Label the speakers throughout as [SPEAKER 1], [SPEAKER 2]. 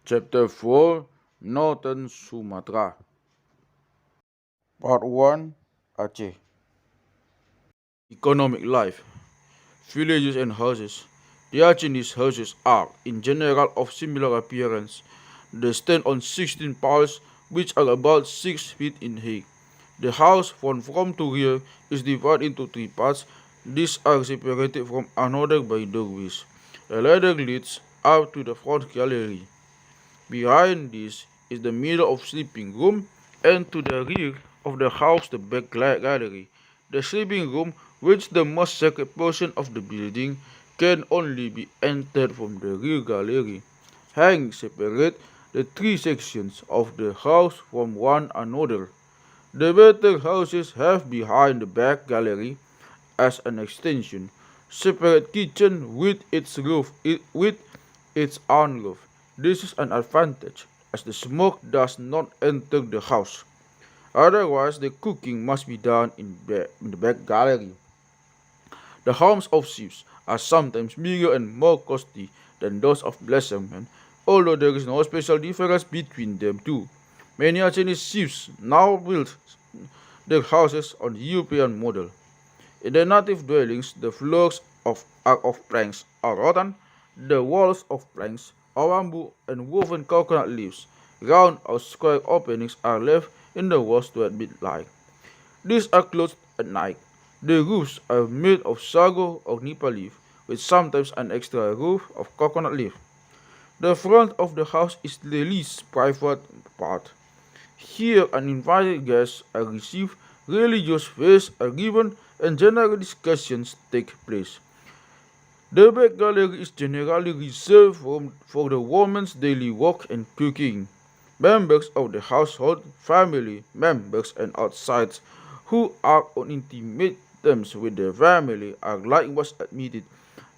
[SPEAKER 1] Chapter 4 Northern Sumatra Part 1 Aceh Economic life Villages and houses. The Acehese houses are, in general, of similar appearance. They stand on 16 piles, which are about 6 feet in height. The house, from front to rear, is divided into 3 parts. These are separated from another by doorways. A ladder leads up to the front gallery. Behind this is the middle of sleeping room, and to the rear of the house the back gallery. The sleeping room, which is the most sacred portion of the building, can only be entered from the rear gallery. Hangings separate the three sections of the house from one another. The better houses have behind the back gallery, as an extension, separate kitchen with its own roof. This is an advantage, as the smoke does not enter the house. Otherwise, the cooking must be done in the back gallery. The homes of chiefs are sometimes bigger and more costly than those of blessingmen, although there is no special difference between them two. Many Chinese chiefs now build their houses on the European model. In the native dwellings, the floors are of planks or rotten, the walls of planks or bamboo and woven coconut leaves. Round or square openings are left in the walls to admit light. These are closed at night. The roofs are made of sago or nipa leaf, with sometimes an extra roof of coconut leaf. The front of the house is the least private part. Here uninvited guests are received, religious feasts are given, and general discussions take place. The back gallery is generally reserved for the woman's daily work and cooking. Members of the household, family members, and outsiders who are on intimate terms with the family are likewise admitted.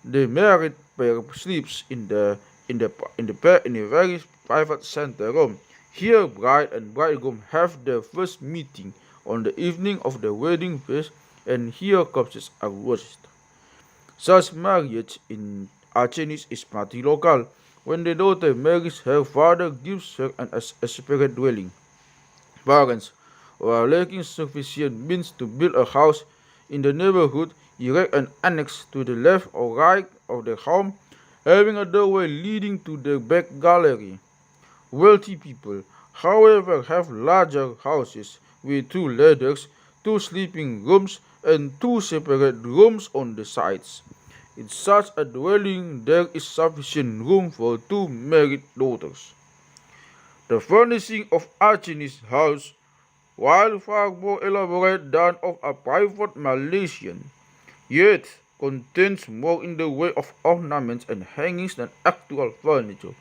[SPEAKER 1] The married pair sleeps in a very private center room. Here, bride and bridegroom have their first meeting on the evening of the wedding feast, and here corpses are washed. Such marriage in Aceh is local. When the daughter marries, her father gives her a separate dwelling. Parents who are lacking sufficient means to build a house in the neighborhood erect an annex to the left or right of the home, having a doorway leading to the back gallery. Wealthy people, however, have larger houses with two ladders, two sleeping rooms, and two separate rooms on the sides. In such a dwelling, there is sufficient room for two married daughters. The furnishing of Aceh's house, while far more elaborate than of a private Malaysian, yet contains more in the way of ornaments and hangings than actual furniture.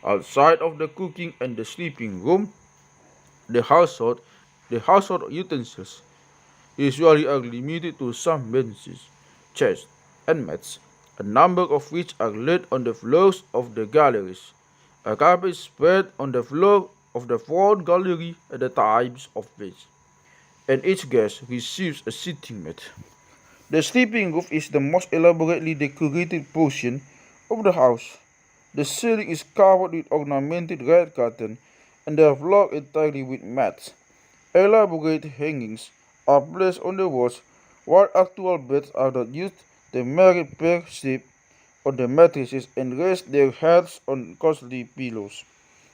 [SPEAKER 1] Outside of the cooking and the sleeping room, the household utensils usually are limited to some benches, chests, and mats, a number of which are laid on the floors of the galleries. A carpet is spread on the floor of the front gallery at the times of feast, and each guest receives a sitting mat. The sleeping room is the most elaborately decorated portion of the house. The ceiling is covered with ornamented red cotton, and the floor entirely with mats. Elaborate hangings are placed on the walls, while actual beds are not used. The married pair sleep on the mattresses and rest their heads on costly pillows.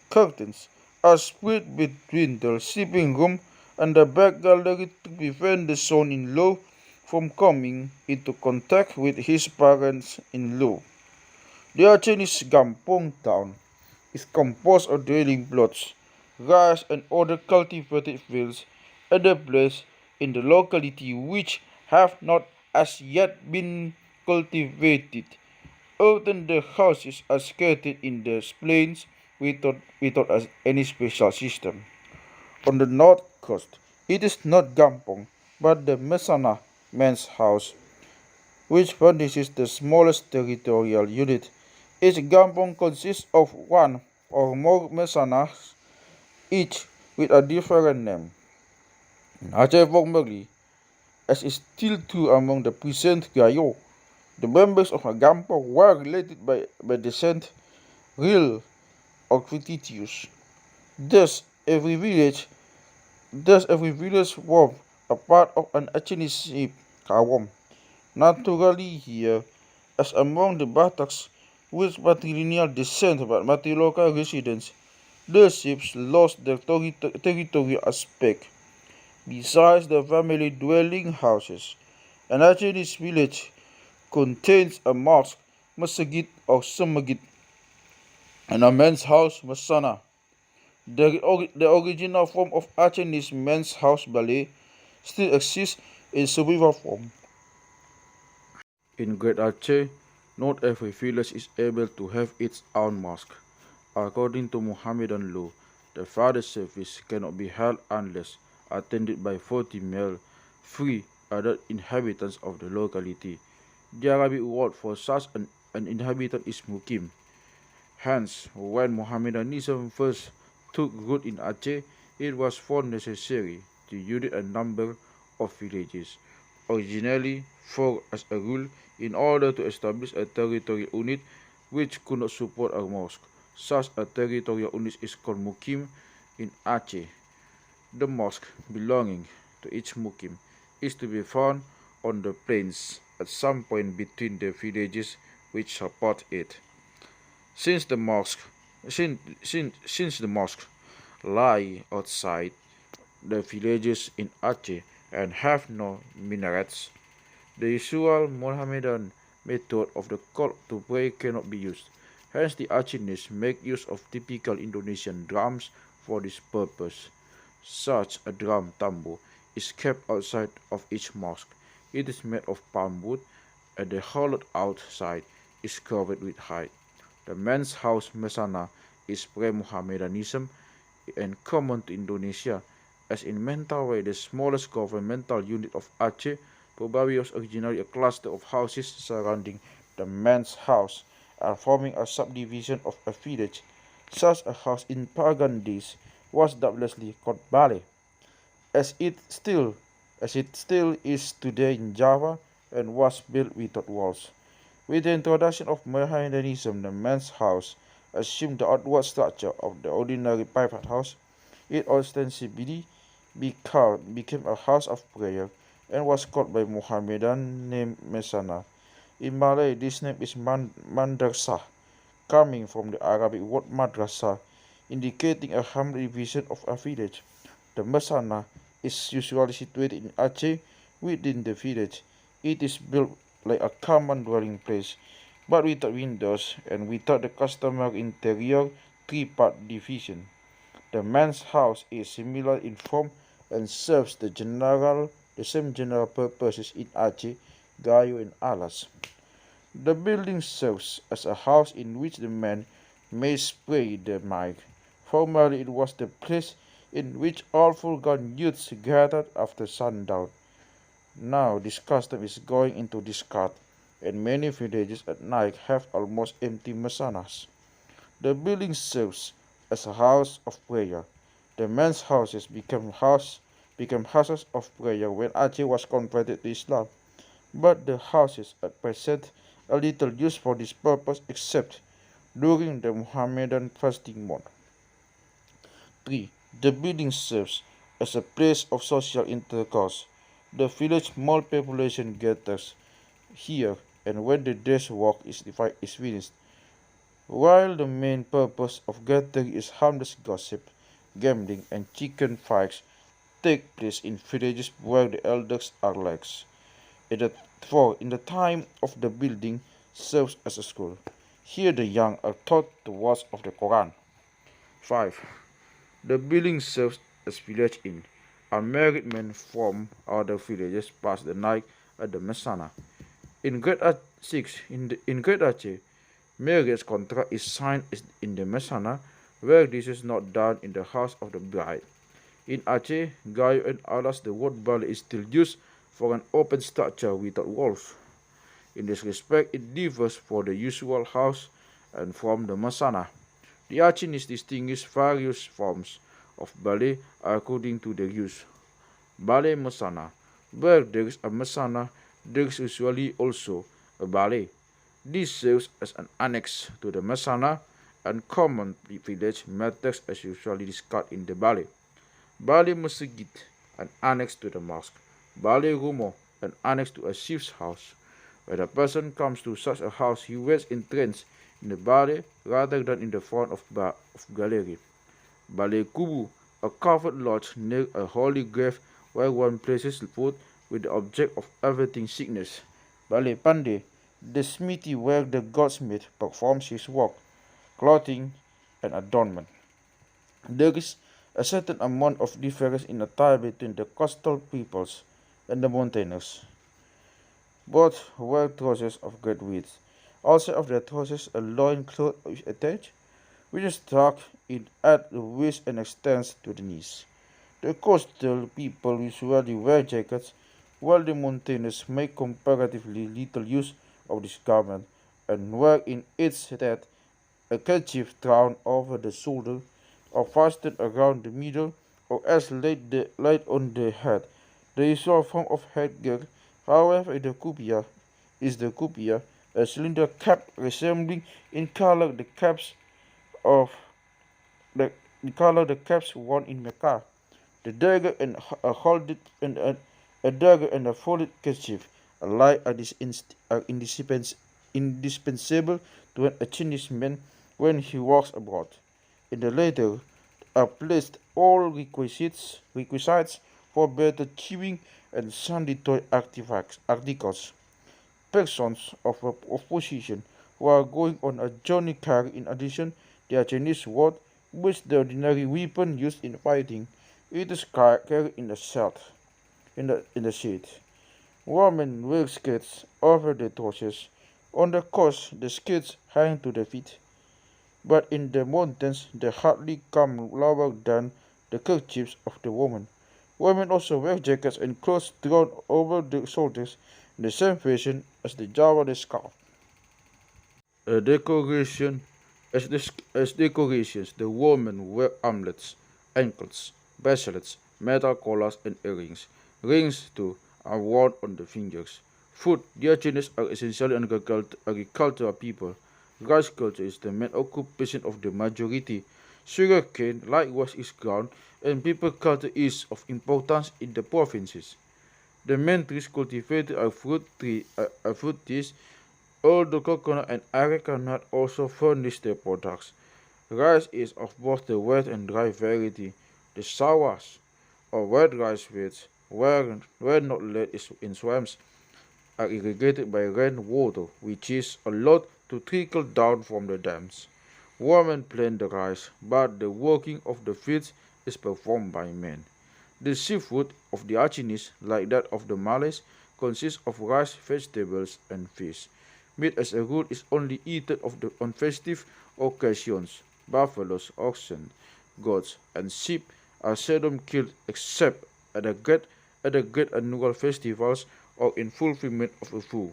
[SPEAKER 1] Curtains are spread between the sleeping room and the back gallery to prevent the son-in-law from coming into contact with his parents-in-law. The Aceh's Kampong town is composed of dwelling plots, rice and other cultivated fields at the place in the locality which have not as yet been cultivated. Often the houses are scattered in the plains without any special system. On the north coast, it is not Kampong, but the Mesana man's house, which furnishes the smallest territorial unit. Each kampong consists of one or more mesanas, each with a different name. In Aceh formerly, as is still true among the present Gayo, the members of a kampong were related by descent, real or fictitious. Thus, every village, thus every village forms a part of an ethnic kawam. Naturally here, as among the Bataks with matrilineal descent but matrilocal residents, the ships lost their territorial aspect. Besides the family dwelling houses, an Aceh village contains a mosque, masjid or samagid, and a men's house, masana. The original form of Acehese men's house ballet still exists in survival form. In Great Aceh, not every village is able to have its own mosque. According to Mohammedan law, the Friday service cannot be held unless attended by 40 male, free adult inhabitants of the locality. The Arabic word for such an inhabitant is mukim. Hence, when Mohammedanism first took root in Aceh, it was found necessary to unite a number of villages, originally four as a rule, in order to establish a territorial unit which could not support a mosque. Such a territorial unit is called mukim in Aceh. The mosque belonging to each mukim is to be found on the plains at some point between the villages which support it. Since the mosque since the mosque lie outside the villages in Aceh and have no minarets, the usual Mohammedan method of the call to pray cannot be used. Hence the Acehnese make use of typical Indonesian drums for this purpose. Such a drum tambo is kept outside of each mosque. It is made of palm wood and the hollowed out side is covered with hide. The men's house mesana is pre-Mohammedanism and common to Indonesia, as in Mentawei, the smallest governmental unit of Aceh, probably was originally a cluster of houses surrounding the men's house and forming a subdivision of a village. Such a house in pagan days was doubtlessly called Bale, as it still is today in Java and was built without walls. With the introduction of Mohammedanism, the men's house assumed the outward structure of the ordinary private house. It ostensibly became a house of prayer and was called by Mohammedan name Mesana. In Malay, this name is Mandarsah, coming from the Arabic word madrasah, indicating a humble division of a village. The Mesana is usually situated in Aceh within the village. It is built like a common dwelling place, but without windows and without the customary interior three-part division. The man's house is similar in form and serves the same general purposes in Aceh, Gayo, and Alas. The building serves as a house in which the man may spray the mic. Formerly it was the place in which all Fulgan youths gathered after sundown. Now this custom is going into discard, and many villages at night have almost empty masanas. The building serves as a house of prayer. The men's houses became houses of prayer when Aceh was converted to Islam, but the houses at present are little used for this purpose except during the Mohammedan fasting month. 3. The building serves as a place of social intercourse. The village small population gathers here, and when the day's work is finished, while the main purpose of gathering is harmless gossip, gambling, and chicken fights take place in villages where the elders are lax. In the time of the building serves as a school. Here the young are taught the words of the Quran. 5. The building serves as village inn. Unmarried men from other villages pass the night at the Mesana. In Great Aceh, marriage contract is signed in the Mesana, where this is not done in the house of the bride. In Aceh, Gayo, and Alas, the word bale is still used for an open structure without walls. In this respect, it differs from the usual house and from the Mesana. The Acehnese distinguish various forms of bale according to their use. Bale Mesana. Where there is a Mesana, there is usually also a bale. This serves as an annex to the Mesana uncommon village matters as usually discussed in the Bali. Bali Masjid, an annex to the mosque. Bali Rumo, an annex to a chief's house. When a person comes to such a house, he waits in trance in the Bali rather than in the front of gallery. Bali Kubu, a covered lodge near a holy grave where one places food with the object of averting sickness. Bali Pande, the smithy where the goldsmith performs his work, clothing, and adornment. There is a certain amount of difference in attire between the coastal peoples and the mountainers. Both wear trousers of great width. Also of their trousers a loin cloth is attached, which is tucked in at the waist and extends to the knees. The coastal people usually wear jackets, while the mountainers make comparatively little use of this garment and wear in its stead a kerchief thrown over the shoulder or fastened around the middle or else laid on the head. The usual form of headgear, however, is the kupia, a cylinder cap resembling in color the caps of the, the caps worn in Mecca. The dagger and a folded and a dagger and a folded kerchief alike are indispensable to a Chinese man when he walks abroad. In the latter are placed all requisites for better chewing and sanitary articles. Persons of position who are going on a journey carry in addition their Chinese sword, which the ordinary weapon used in fighting. It is carried in the sheath. Women wear skirts over their trousers. On the coast, the skirts hang to the feet, but in the mountains they hardly come lower than the kerchiefs of the women. Women also wear jackets and clothes drawn over the shoulders in the same fashion as the Java scarf. A decoration as decorations, the women wear armlets, anklets, bracelets, metal collars, and earrings. Rings too are worn on the fingers. Food. The Chinese are essentially agricultural people. Rice culture is the main occupation of the majority. Sugarcane likewise is ground, and people culture is of importance in the provinces. The main trees cultivated are fruit trees, although coconut and areca nut also furnish their products. Rice is of both the wet and dry variety. The sawas, or wet rice fields, where not laid in swamps, are irrigated by rainwater, which is allowed to trickle down from the dams. Women plant the rice, but the working of the fields is performed by men. The seafood of the Achinese, like that of the Malays, consists of rice, vegetables, and fish. Meat as a rule is only eaten on festive occasions. Buffaloes, oxen, goats, and sheep are seldom killed except at the great annual festivals or in fulfillment of a vow.